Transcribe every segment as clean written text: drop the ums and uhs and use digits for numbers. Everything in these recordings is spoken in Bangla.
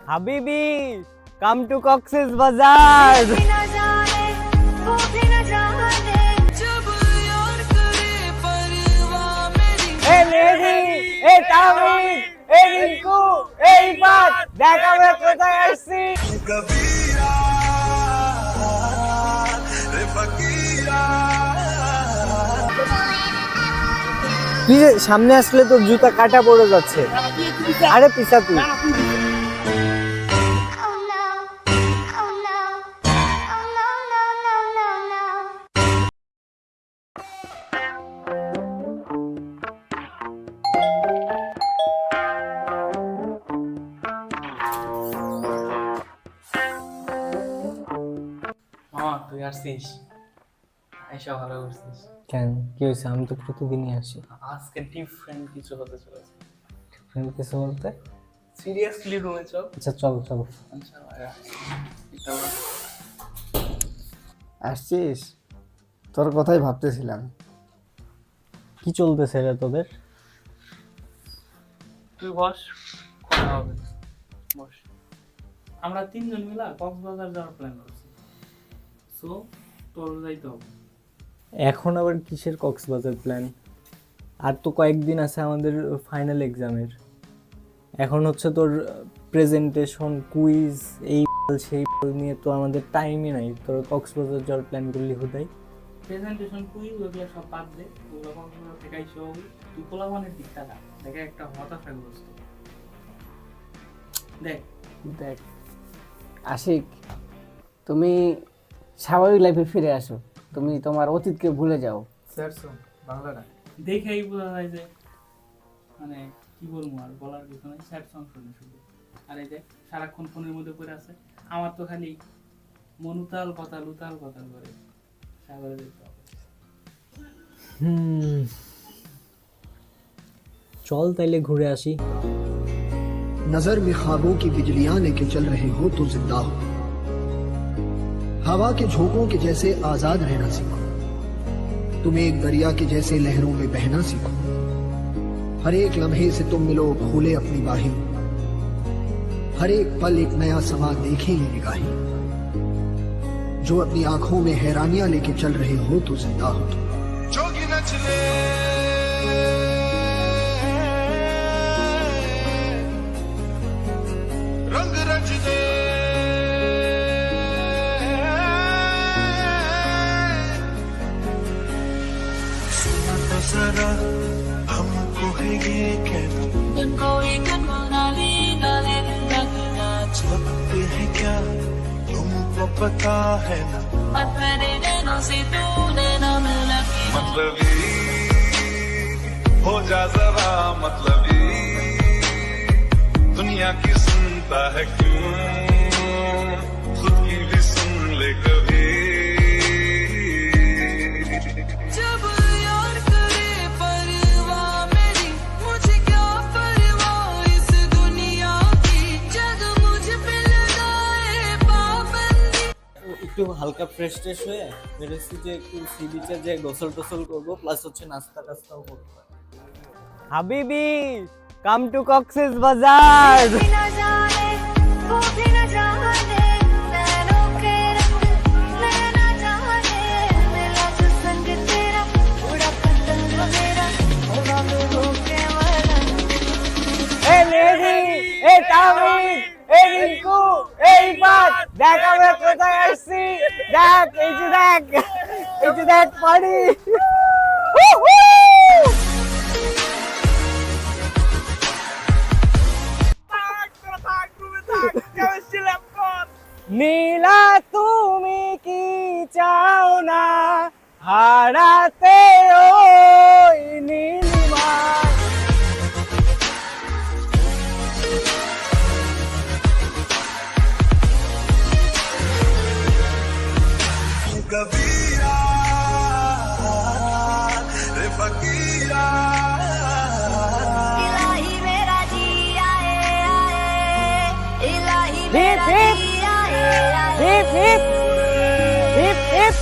হাবিবি কাম টু কক্সেস বাজার। এই মেহেদি, এই তাহমিদ, এই রিঙ্কু, এই ইফাত, দেখ আমরা কোথায় আসছি। সামনে আসলে তোর জুতা কাটা পড়ে যাচ্ছে। আরে পিছা তুই। তুই আসছিস, আইসা ভালো করছিস। কেন কি হয়েছে? আমি তো প্রতিদিনই আসি। আজকে ডিফারেন্ট কিছু হতে চলেছে। ডিফারেন্ট কিছু বলতে? সিরিয়াসলি রুমে চল। আচ্ছা চল চল। আসছিস? তোর কথাই ভাবতেছিলাম। কি চলতেছে রে তোদের? তুই বস, কথা হবে। বস। আমরা তিনজন মিলা কক্সবাজার যাওয়ার প্ল্যান করছি। সো তোর যাইতে হবে। এখন আবার কিসের কক্সবাজার প্ল্যান? আর তো কয়েকদিন আছে আমাদের ফাইনাল এক্সামের। এখন হচ্ছে তোর প্রেজেন্টেশন, কুইজ, এই সেই নিয়ে তো আমাদের টাইমই নাই। তোর কক্সবাজার যাওয়ার প্ল্যান করলি হুদাই। প্রেজেন্টেশন কুইজ ওগুলো সব বাদ দে, ওগুলো কক্সবাজার থেকে আইসা হবে। তুই পোলাপানের দিকটা না দেখে একটা হতাশাগ্রস্ত। দেখ দেখ আশিক, তুমি স্বাভাবিক লাইফে ফিরে আসো। তুমি তোমার অতীতকে ভুলে যাও। বাংলাটা দেখেই বোঝা যায় যে মানে কি বলবো, আর বলার কিছু নাই। স্যাড সং শুনে শুধু। আর এই যে সারাক্ষণ ফোনের মধ্যে পড়ে আছে। আমার তো খালি মনুতাল কথা লুতাল কথা করে সাগরে যেতে হবে। চল তাইলে ঘুরে আসি। नजर में ख्वाबों की बिजलियां लेके चल रहे हो तो जिंदा हो। हवा के झोंकों के जैसे आजाद रहना सीखो। तुम एक दरिया के जैसे लहरों में बहना सीखो। हर एक लम्हे से तुम मिलो, खोले अपनी बाहें। हर एक पल एक नया समा देखे ये निगाहें। जो अपनी आंखों में हैरानियां लेके चल रहे हो तो जिंदा हो तुम। जोगी न चले रंग रच दे, सुना तो जरा हमको है ये कहना, लगते हैं क्या तुमको पता है ना, मतलबी हो जा जरा मतलबी, दुनिया की सुनता है क्यों, खुद की भी सुन ले कभी। जब यार करे परवाह मेरी, मुझे क्या परवाह इस दुनिया की, जग मुझ पे लगाए पाबंदी। একটু হালকা ফ্রেশ ট্রেশ হয়ে বেরোচ্ছি যে একটু সি বিচে যে গোসল টোসল করবো, প্লাস হচ্ছে নাস্তা টাস্তাও করবো। হাবিবি কাম টু কক্সেস বাজার। এই মেহেদি, এই তাহমিদ, এই রিঙ্কু, এই ইফাত, দেখ আমরা কোথায় আসছি। দেখ এই যে দেখ, এই যে দেখ পানি। নীলা তুমি কি চাও না হারাতে ওই নীলিমা। कबीरा रे फकीरा, इलाही मेरा जी आए आए, इलाही मेरा जी आए आए, हिप हिप हिप हिप।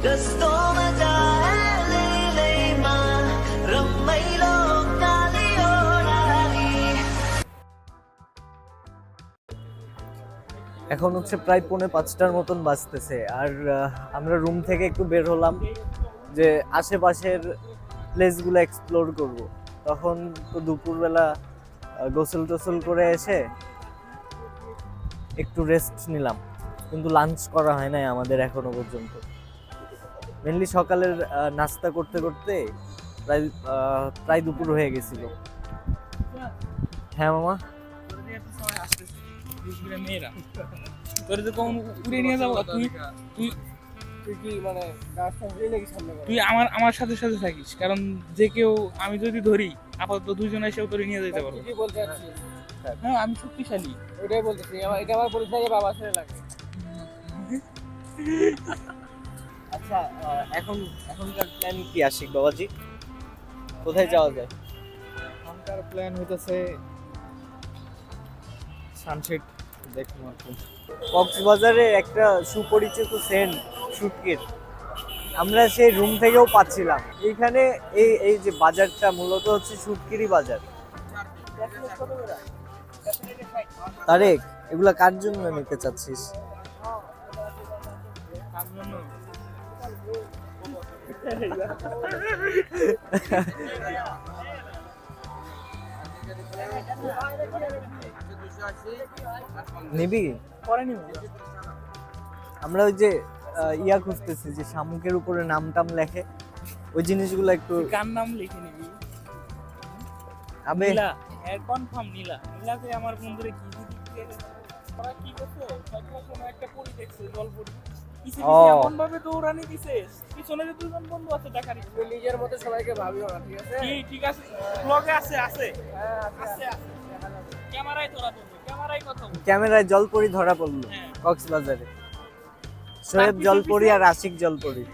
रस्तों এখন হচ্ছে প্রায় 4:45টার মতন বাজতেছে, আর আমরা রুম থেকে একটু বের হলাম যে আশেপাশের প্লেসগুলো এক্সপ্লোর করব। তখন তো দুপুরবেলা গোসল টোসল করে এসে একটু রেস্ট নিলাম, কিন্তু লাঞ্চ করা হয় নাই আমাদের এখনো পর্যন্ত। মেনলি সকালের নাস্তা করতে করতে প্রায় দুপুর হয়ে গেছিল। হ্যাঁ মামা, মেয়েরা তোর যে কোন উড়ে নিয়ে যাবো, তুই কি মানে তুই আমার সাথে সাথে থাকিস, কারণ যে কেউ আমি যদি ধরি আপাতত দুজন এসেও তোরে নিয়ে যেতে পারবো। কি বলতে চাচ্ছিস? হ্যাঁ আমি শক্তিশালী। ওটাই বলতেছি, এটা আমার পরিচয় বাবা ছেলে লাগে। আচ্ছা এখনকার প্ল্যান কি আশিক বাবাজি? কোথায় যাওয়া যায়? এখনকার প্ল্যান হইতেছে সানসেট দেখবো আর কি। কক্সবাজারে একটা সুপরিচিত সেন্ট শুটকির, আমরা সেই রুম থেকেও পাচ্ছিলাম। এইখানে এই যে বাজারটা মূলত হচ্ছে শুটকিরই বাজার। তারেক, এগুলা কার জন্য নিতে চাচ্ছিস? নিবি? পরে নিব। আমরা ওই যে ইয়া খুঁজতেছি যে শামুকের উপরে নাম টাম লেখে, ওই জিনিসগুলো একটু। কার নাম লিখে নিবি? আবে নীলা, কনফার্ম নীলা। নীলাকে আমার বন্ধুরে কি ওরা কি করছে? কোনো একটা পরি দেখছে, জলপরি। পিছে ও। এমন ভাবে দৌড়ানি দিছে, পিছনে যে দুজন বন্ধু আছে দেখারি। তুই নিজের মতো সবাইকে ভাবিও না, ঠিক আছে? ঠিক আছে, ব্লগে আছে আছে আছে। ক্যামেরায় ধরা পড়বে, ক্যামেরায় কথা বল। ক্যামেরায় জলপরি ধরা পড়লো হ্যাঁ। কক্সবাজারে। শোয়েব পিছে জলপরি পিছে- আর আশিক জলপরি।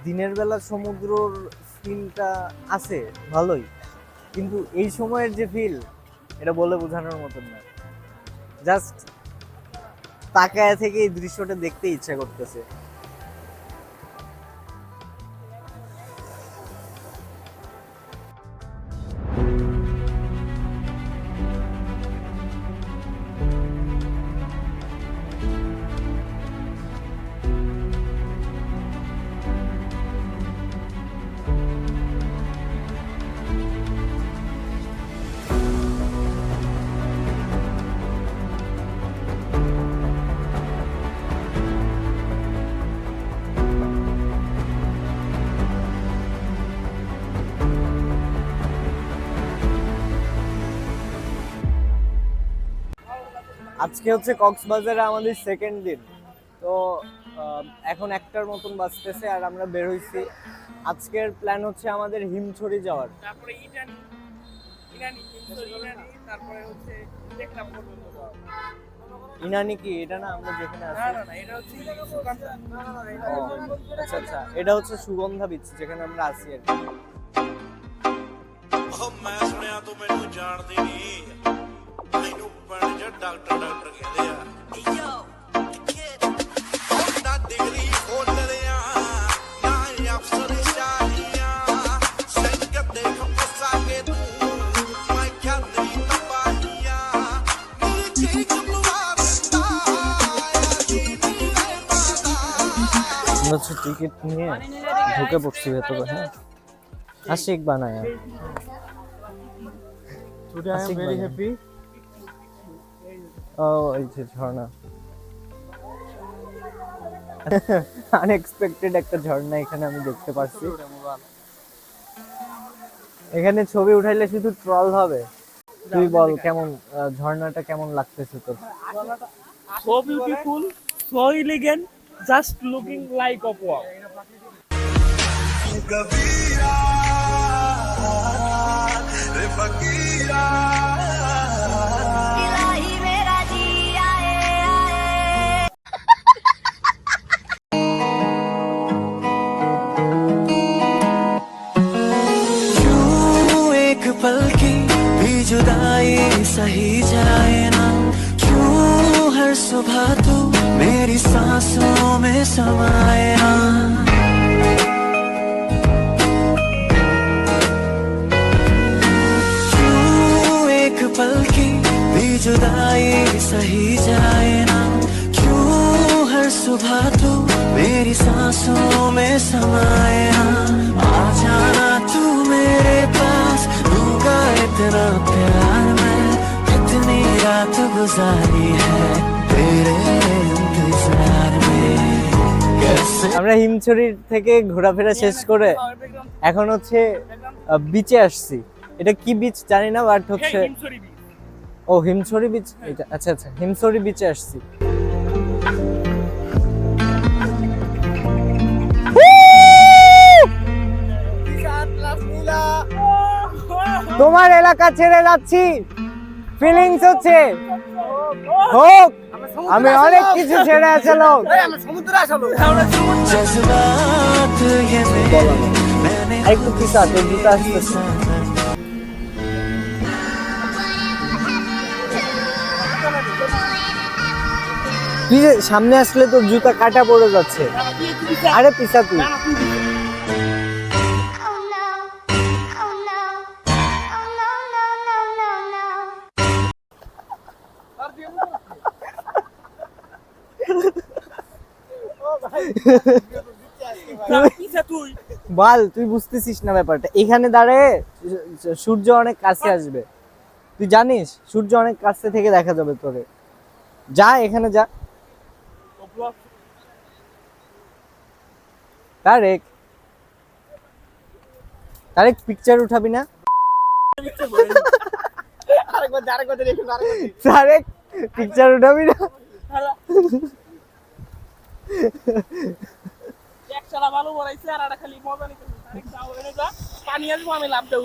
দিনের বেলা সমুদ্রর ফিলটা আছে ভালোই, কিন্তু এই সময়ের যে ফিল, এটা বলে বোঝানোর মতন না। জাস্ট তাকায় থেকে এই দৃশ্যটা দেখতে ইচ্ছা করতেছে। আজকে হচ্ছে কক্সবাজারে আমাদের সেকেন্ড দিন। তো এখন 1টার মতন বাজতেছে আর আমরা বের হইছি। আজকের প্ল্যান হচ্ছে আমাদের হিমছড়ি যাওয়ার। তারপরে ইনানি, তারপরে হচ্ছে দেখলাম পর্যন্ত যাওয়া। ইনানি কি এটা না আমরা যেখানে আছি? না এটা হচ্ছে সুকান্তা। ও, আচ্ছা আচ্ছা, এটা হচ্ছে সুগন্ধা বিচ যেখানে আমরা আছি আর কি। ਉਹ ਮੈਂ ਸੁਣਿਆ ਤੂੰ ਮੈਨੂੰ ਜਾਣਦੀ ਨਹੀਂ ਮੈਨੂੰ ਪਿੰਡ 'ਚ ਡਾਕਟਰ ਕਹਿੰਦੇ ਆ ਨਾ ਡਿਗਰੀ ਖੋਲ ਲਿਆ ਨਾ ਅਫਸਰ ਸ਼ਾਹੀਆਂ ਸੰਗਤ ਦੇਖ ਫਸਾ ਕੇ ਤੂੰ ਮੈਂ ਖਾਂਦੀ ਤਪਾਹੀਆਂ ਮੇਰੀ ਚੀਕ ਬੁਲਾਉਂਦਾ ਜੀ ਨਹੀਂ ਪਤਾ আমরা হচ্ছে টিকিট নিয়ে ঢুকে পড়ছি ভেতরে। হ্যাঁ আশিক বানায়। Today I am very happy. ও এই যে ঝর্ণা, আনএক্সপেক্টেড একটা ঝর্ণা এখানে আমি দেখতে পাচ্ছি। এখানে ছবি উঠাইলে শুধু ট্রল হবে। তুই বল কেমন ঝর্ণাটা কেমন লাগতেছে তোর? So beautiful, so elegant, just looking like a wow. इलाही मेरा जी आए आए क्यों एक पल की भी जुदाई सही जाए ना, क्यों हर सुबह तू मेरी सांसों में समाए ना। सांसों में समाए आ जाना तू मेरे पास दूंगा इतना प्यार मैं कितनी रात गुजारी है तेरे इंतजार में कैसे আমরা হিমছড়ির থেকে ঘোরাফেরা শেষ করে এখন হচ্ছে বিচে আসছি। এটা কি বিচ জানি না, বাট হচ্ছে ও হিমছড়ি বিচ এটা। আচ্ছা আচ্ছা, হিমছড়ি বিচে আসছি। তোমার এলাকা ছেড়ে যাচ্ছি, ফিলিংস হচ্ছে হোক আমি অনেক কিছু ছেড়ে আসা লোক। जज्बात ये मेरे मैंने একটু পিছা তোর জুতা আসতেছে। তুই যে সামনে আসলে তোর জুতা কাটা পড়ে যাচ্ছে। আরে পিছা তুই। Oh no. Oh no. Oh no, no, no, no, no. বল, তুই বুঝতেছিস না ব্যাপারটা। এখানে দাঁড়ায় সূর্য অনেক কাছে আসবে, তুই জানিস সূর্য অনেক কাছে থেকে দেখা যাবে তোরে। যা এখানে যা। তারেক তারেক পিকচার উঠাবি না? তারেক পিকচার উঠাবি না? একশালা ভালো বড়াইছে আর একটা খালি মজা নিতেছে। পানি আসবো আমি লাভ দেব।